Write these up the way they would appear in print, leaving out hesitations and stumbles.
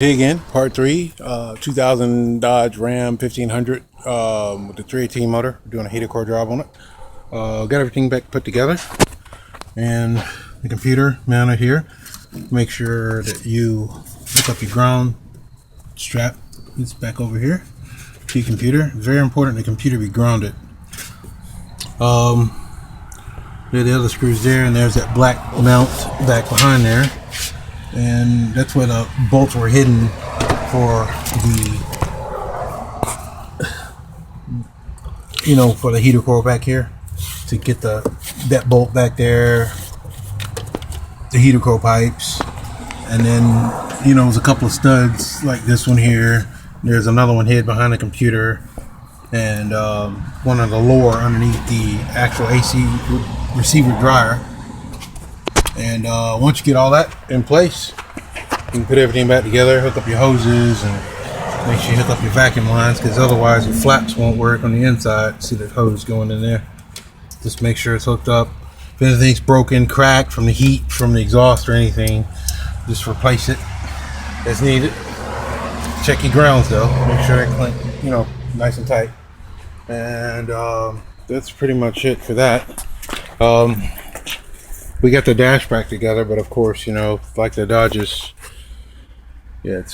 Hey again, part three, 2000 Dodge Ram 1500 with the 318 motor. We're doing a heater core job on it. Got everything back put together and the computer mounted here. Make sure that you hook up your ground strap. It's back over here to your computer. Very important the computer be grounded. There are the other screws there, and there's that black mount back behind there. And that's where the bolts were hidden for the heater core back here, to get that bolt back there, the heater core pipes, and then there's a couple of studs like this one here. There's another one hid behind the computer, and one on the lower underneath the actual AC receiver dryer. And once you get all that in place, you can put everything back together, hook up your hoses, and make sure you hook up your vacuum lines, because otherwise the flaps won't work on the inside. See the hose going in there? Just make sure it's hooked up. If anything's broken, cracked from the heat, from the exhaust or anything, just replace it as needed. Check your grounds though. Make sure they're clean, nice and tight. And that's pretty much it for that. We got the dash back together, but of course, like the Dodges, we're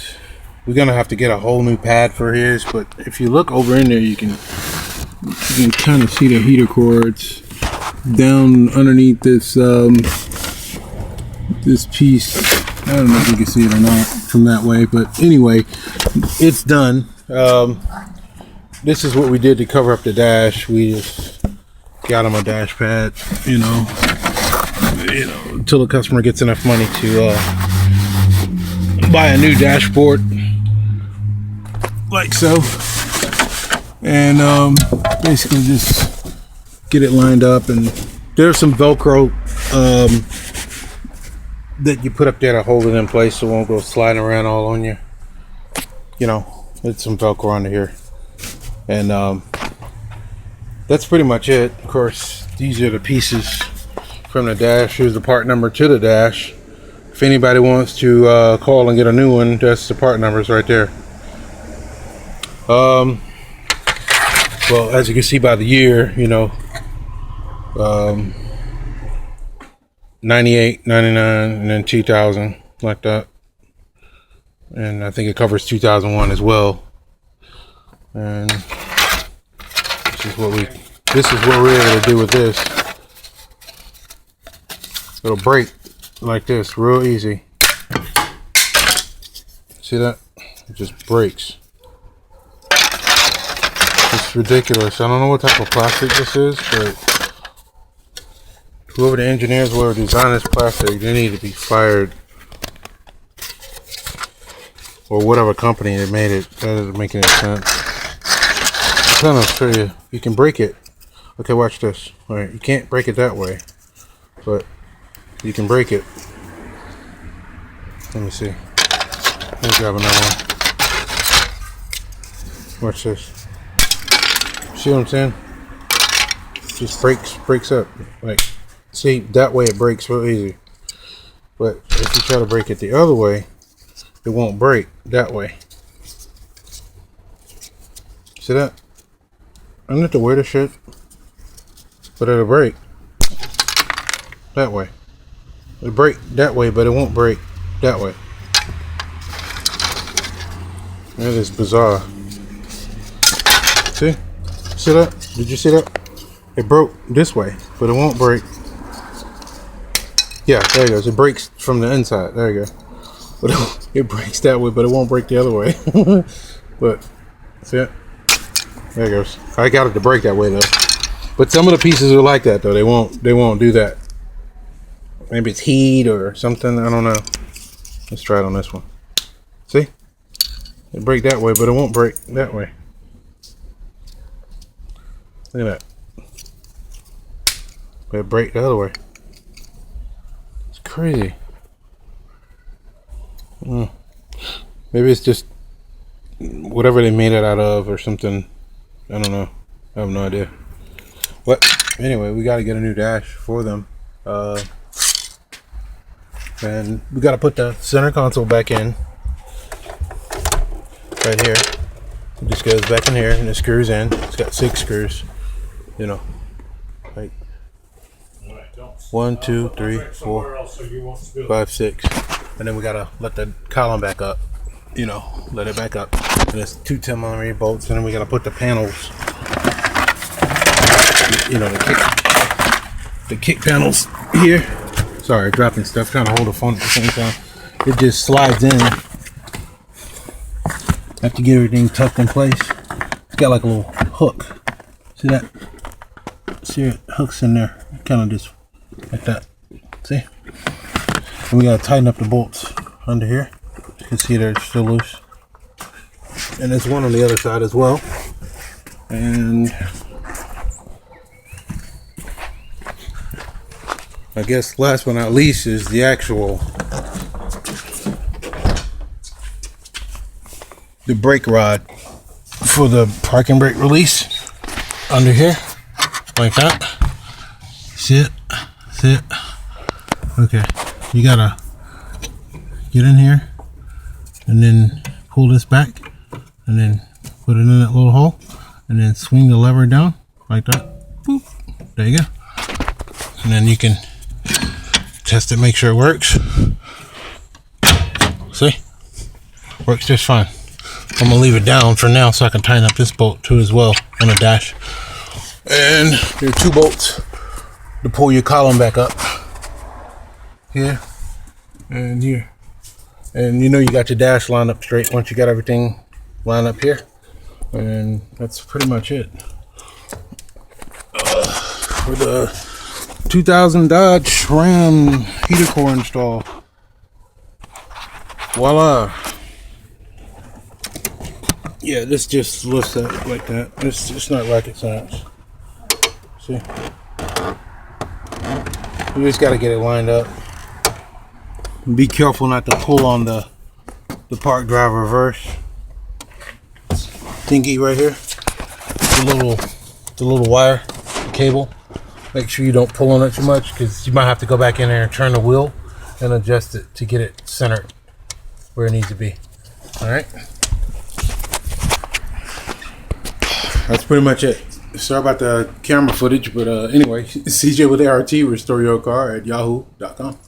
gonna have to get a whole new pad for his. But if you look over in there, you can kind of see the heater cords down underneath this this piece. I don't know if you can see it or not from that way, but anyway, it's done. This is what we did to cover up the dash. We just got him a dash pad, until the customer gets enough money to buy a new dashboard, like so, and basically just get it lined up. And there's some Velcro that you put up there to hold it in place so it won't go sliding around all on you. It's some Velcro under here, and that's pretty much it. Of course, these are the pieces from the dash. Here's the part number to the dash. If anybody wants to call and get a new one, that's the part numbers right there. Well, as you can see by the year, 98, 99, and then 2000, like that. And I think it covers 2001 as well. And this is what we're able to do with this. It'll break like this real easy. See that? It just breaks. It's ridiculous. I don't know what type of plastic this is, but whoever the engineers were who designed this plastic, they need to be fired. Or whatever company that made it. That doesn't make any sense. I'm trying to show you. You can break it. Okay, watch this. Alright, you can't break it that way, but you can break it. Let me see. Let me grab another one. Watch this. See what I'm saying? It just breaks up. Like, see, that way it breaks real easy. But if you try to break it the other way, it won't break that way. See that? I don't have to wear the shit, but it'll break that way. It'll break that way, but it won't break that way. That is bizarre. See? See that? Did you see that? It broke this way, but it won't break. Yeah, there it goes. It breaks from the inside. There you go. But it breaks that way, but it won't break the other way. But see it? There it goes. I got it to break that way though. But some of the pieces are like that though. They won't do that. Maybe it's heat or something. I don't know. Let's try it on this one. See? It break that way, but it won't break that way. Look at that. But it break the other way. It's crazy. Maybe it's just whatever they made it out of or something. I don't know. I have no idea. But anyway, we got to get a new dash for them. And we got to put the center console back in. right here. It just goes back in here and it screws in. It's got 6 screws, you know, like 1, 2, 3, 4, 5, 6, and then we gotta let the column back up, you know, let it back up. And it's 2 10mm bolts, and then we gotta put the panels, you know, the kick panels here. Sorry, dropping stuff, trying to hold the phone at the same time. It just slides in. Have to get everything tucked in place. It's got like a little hook. See that? See it hooks in there. Kind of just like that. See? And we gotta tighten up the bolts under here. You can see they're still loose. And there's one on the other side as well. And I guess last but not least is the actual brake rod for the parking brake release under here, like that. See it? See it? Okay, you gotta get in here and then pull this back and then put it in that little hole and then swing the lever down like that. Boop. There you go. And then you can test it, make sure it works. See? Works just fine. I'm gonna leave it down for now so I can tighten up this bolt too as well on the dash. And there are 2 bolts to pull your column back up. Here and here. And you know you got your dash lined up straight once you got everything lined up here. And that's pretty much it. For the 2000 Dodge Ram heater core install. Voila. Yeah, this just lifts up like that. It's not rocket science. See? You just gotta get it lined up. Be careful not to pull on the park drive reverse thingy right here. The little wire, the cable. Make sure you don't pull on it too much because you might have to go back in there and turn the wheel and adjust it to get it centered where it needs to be. Alright? That's pretty much it. Sorry about the camera footage, but anyway, CJ with A.R.T. Restore your car at yahoo.com.